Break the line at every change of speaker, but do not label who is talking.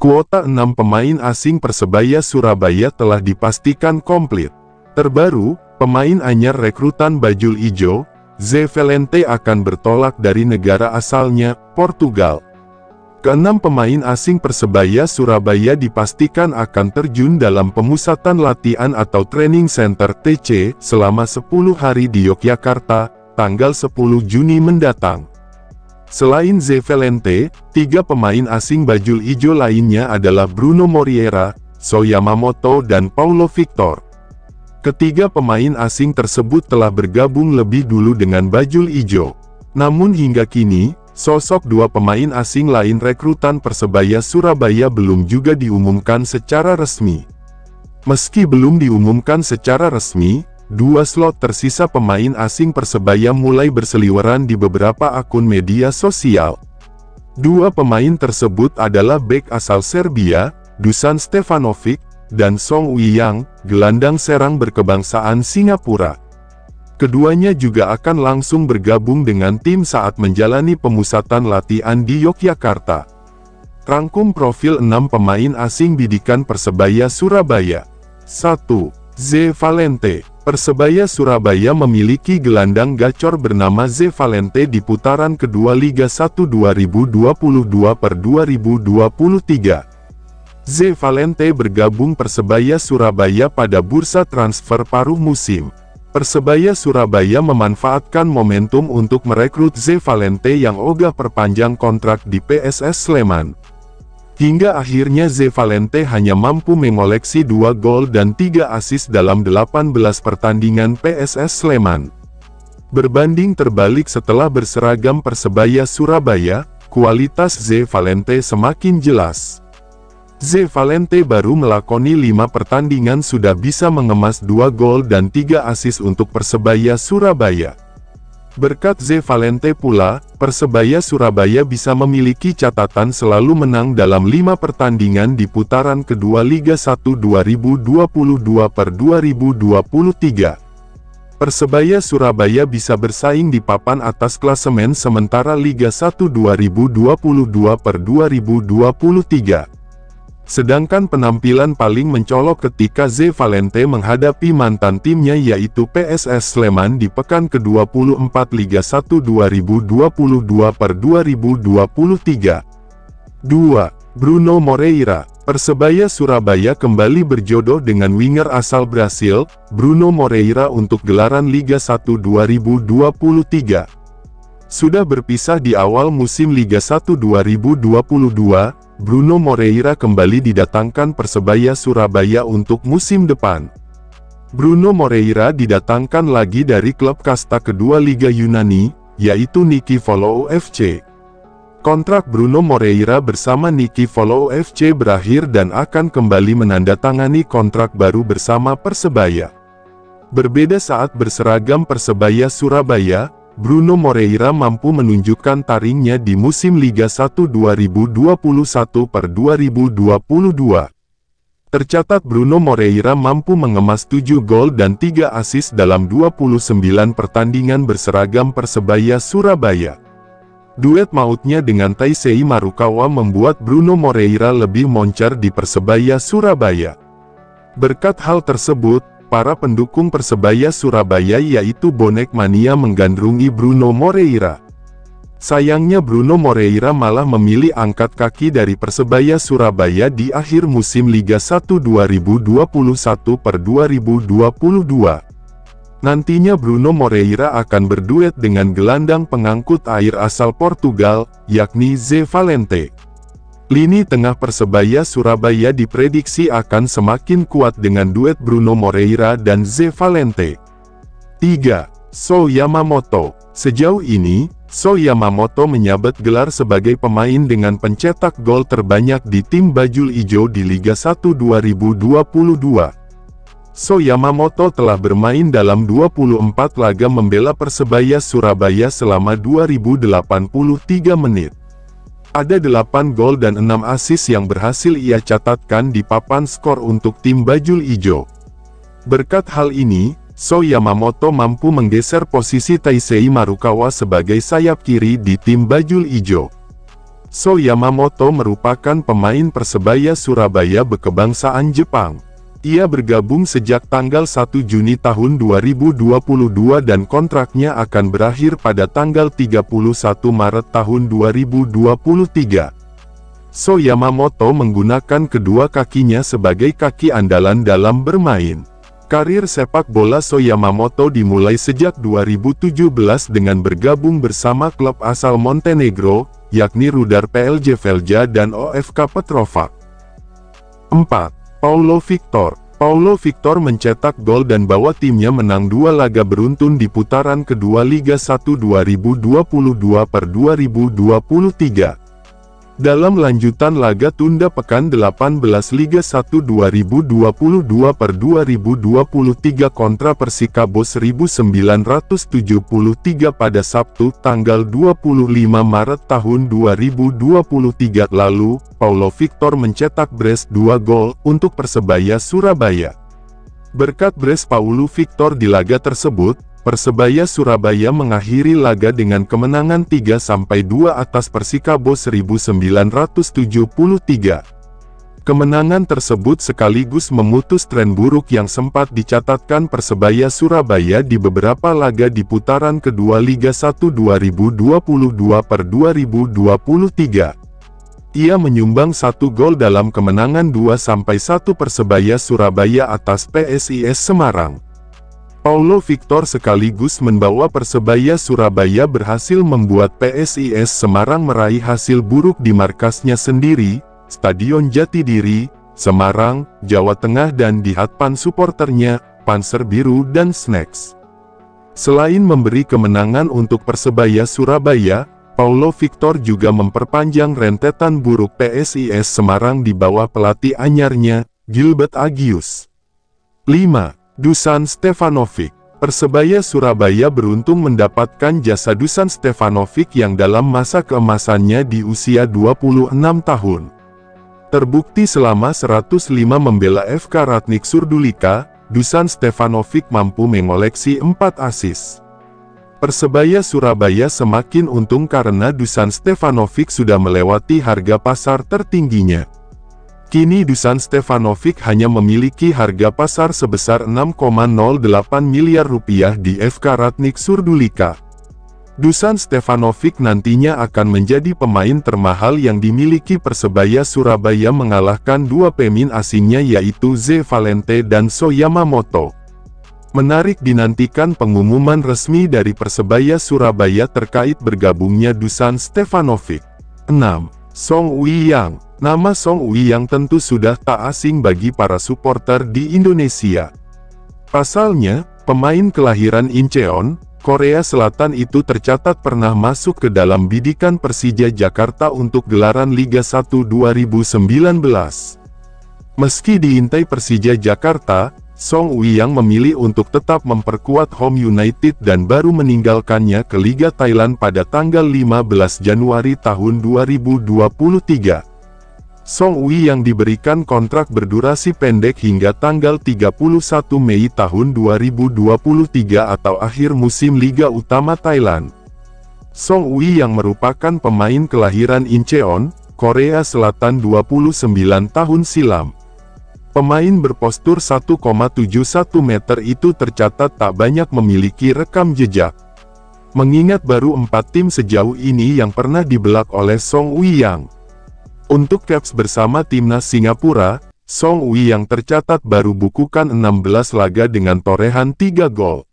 Kuota 6 pemain asing Persebaya Surabaya telah dipastikan komplit. Terbaru, pemain anyar rekrutan Bajul Ijo, Zé Valente akan bertolak dari negara asalnya, Portugal. Keenam pemain asing Persebaya Surabaya dipastikan akan terjun dalam pemusatan latihan atau training center TC selama 10 hari di Yogyakarta, tanggal 10 Juni mendatang. Selain Zé Valente, 3 pemain asing Bajul Ijo lainnya adalah Bruno Moreira, Sho Yamamoto dan Paulo Victor. Ketiga pemain asing tersebut telah bergabung lebih dulu dengan Bajul Ijo. Namun hingga kini, sosok 2 pemain asing lain rekrutan Persebaya Surabaya belum juga diumumkan secara resmi. Meski belum diumumkan secara resmi, 2 slot tersisa pemain asing Persebaya mulai berseliweran di beberapa akun media sosial. 2 pemain tersebut adalah bek asal Serbia, Dusan Stefanovic, dan Song Wei-yang, gelandang serang berkebangsaan Singapura. Keduanya juga akan langsung bergabung dengan tim saat menjalani pemusatan latihan di Yogyakarta. Rangkum profil 6 pemain asing bidikan Persebaya Surabaya. 1. Zé Valente. Persebaya Surabaya memiliki gelandang gacor bernama Zé Valente di putaran kedua Liga 1 2022/2023. Zé Valente bergabung Persebaya Surabaya pada bursa transfer paruh musim. Persebaya Surabaya memanfaatkan momentum untuk merekrut Zé Valente yang ogah perpanjang kontrak di PSS Sleman. Hingga akhirnya Zé Valente hanya mampu mengoleksi 2 gol dan 3 assist dalam 18 pertandingan PSS Sleman. Berbanding terbalik setelah berseragam Persebaya Surabaya, kualitas Zé Valente semakin jelas. Zé Valente baru melakoni 5 pertandingan sudah bisa mengemas 2 gol dan 3 assist untuk Persebaya Surabaya. Berkat Zé Valente pula, Persebaya Surabaya bisa memiliki catatan selalu menang dalam 5 pertandingan di putaran kedua Liga 1 2022/2023. Persebaya Surabaya bisa bersaing di papan atas klasemen sementara Liga 1 2022/2023. Sedangkan penampilan paling mencolok ketika Zé Valente menghadapi mantan timnya yaitu PSS Sleman di pekan ke-24 Liga 1 2022/2023. 2. Bruno Moreira. Persebaya Surabaya kembali berjodoh dengan winger asal Brasil, Bruno Moreira untuk gelaran Liga 1 2023. Sudah berpisah di awal musim Liga 1 2022, Bruno Moreira kembali didatangkan Persebaya Surabaya untuk musim depan. Bruno Moreira didatangkan lagi dari klub kasta kedua Liga Yunani, yaitu Niki Volou FC. Kontrak Bruno Moreira bersama Niki Volou FC berakhir dan akan kembali menandatangani kontrak baru bersama Persebaya. Berbeda saat berseragam Persebaya Surabaya, Bruno Moreira mampu menunjukkan taringnya di musim Liga 1 2021/2022. Tercatat Bruno Moreira mampu mengemas 7 gol dan 3 assist dalam 29 pertandingan berseragam Persebaya Surabaya. Duet mautnya dengan Taisei Marukawa membuat Bruno Moreira lebih moncer di Persebaya Surabaya. Berkat hal tersebut, para pendukung Persebaya Surabaya yaitu bonek mania menggandrungi Bruno Moreira. Sayangnya Bruno Moreira malah memilih angkat kaki dari Persebaya Surabaya di akhir musim Liga 1 2021/2022. Nantinya Bruno Moreira akan berduet dengan gelandang pengangkut air asal Portugal, yakni Zé Valente. Lini tengah Persebaya Surabaya diprediksi akan semakin kuat dengan duet Bruno Moreira dan Zé Valente. 3. Sho Yamamoto. Sejauh ini, Sho Yamamoto menyabet gelar sebagai pemain dengan pencetak gol terbanyak di tim Bajul Ijo di Liga 1 2022. Sho Yamamoto telah bermain dalam 24 laga membela Persebaya Surabaya selama 2083 menit. Ada 8 gol dan 6 assist yang berhasil ia catatkan di papan skor untuk tim Bajul Ijo. Berkat hal ini, Sho Yamamoto mampu menggeser posisi Taisei Marukawa sebagai sayap kiri di tim Bajul Ijo. So Yamamoto merupakan pemain Persebaya Surabaya berkebangsaan Jepang. Ia bergabung sejak tanggal 1 Juni tahun 2022 dan kontraknya akan berakhir pada tanggal 31 Maret tahun 2023. So Yamamoto menggunakan kedua kakinya sebagai kaki andalan dalam bermain. Karir sepak bola So Yamamoto dimulai sejak 2017 dengan bergabung bersama klub asal Montenegro, yakni Rudar PLJ Velja dan OFK Petrovac. 4. Paulo Victor. Paulo Victor mencetak gol dan bawa timnya menang 2 laga beruntun di putaran kedua Liga 1 2022/2023. Dalam lanjutan laga tunda pekan 18 Liga 1 2022/2023 kontra Persikabo 1973 pada Sabtu tanggal 25 Maret tahun 2023 lalu, Paulo Victor mencetak brace 2 gol untuk Persebaya Surabaya. Berkat brace Paulo Victor di laga tersebut, Persebaya Surabaya mengakhiri laga dengan kemenangan 3-2 atas Persikabo 1973. Kemenangan tersebut sekaligus memutus tren buruk yang sempat dicatatkan Persebaya Surabaya di beberapa laga di putaran kedua Liga 1 2022/2023. Ia menyumbang 1 gol dalam kemenangan 2-1 Persebaya Surabaya atas PSIS Semarang. Paulo Victor sekaligus membawa Persebaya Surabaya berhasil membuat PSIS Semarang meraih hasil buruk di markasnya sendiri, Stadion Jatidiri, Semarang, Jawa Tengah dan di hadapan suporternya, Panser Biru dan Snacks. Selain memberi kemenangan untuk Persebaya Surabaya, Paulo Victor juga memperpanjang rentetan buruk PSIS Semarang di bawah pelatih anyarnya, Gilbert Agius. 5. Dusan Stefanovic. Persebaya Surabaya beruntung mendapatkan jasa Dusan Stefanovic yang dalam masa keemasannya di usia 26 tahun. Terbukti selama 105 membela FK Ratnik Surdulika, Dusan Stefanovic mampu mengoleksi 4 assist. Persebaya Surabaya semakin untung karena Dusan Stefanovic sudah melewati harga pasar tertingginya. Kini Dusan Stefanovic hanya memiliki harga pasar sebesar 6,08 miliar rupiah di FK Ratnik Surdulika. Dusan Stefanovic nantinya akan menjadi pemain termahal yang dimiliki Persebaya Surabaya mengalahkan 2 pemain asingnya yaitu Z Valente dan So Yamamoto. Menarik dinantikan pengumuman resmi dari Persebaya Surabaya terkait bergabungnya Dusan Stefanovic. 6. Song Wei-yang. Nama Song Wei-yang tentu sudah tak asing bagi para supporter di Indonesia. Pasalnya, pemain kelahiran Incheon, Korea Selatan itu tercatat pernah masuk ke dalam bidikan Persija Jakarta untuk gelaran Liga 1 2019. Meski diintai Persija Jakarta, Song Wei-yang memilih untuk tetap memperkuat Home United dan baru meninggalkannya ke Liga Thailand pada tanggal 15 Januari tahun 2023. Song Wei yang diberikan kontrak berdurasi pendek hingga tanggal 31 Mei tahun 2023 atau akhir musim Liga Utama Thailand. Song Wei yang merupakan pemain kelahiran Incheon, Korea Selatan 29 tahun silam. Pemain berpostur 1,71 meter itu tercatat tak banyak memiliki rekam jejak. Mengingat baru 4 tim sejauh ini yang pernah dibelak oleh Song Wei yang. Untuk caps bersama timnas Singapura, Song Wei yang tercatat baru bukukan 16 laga dengan torehan 3 gol.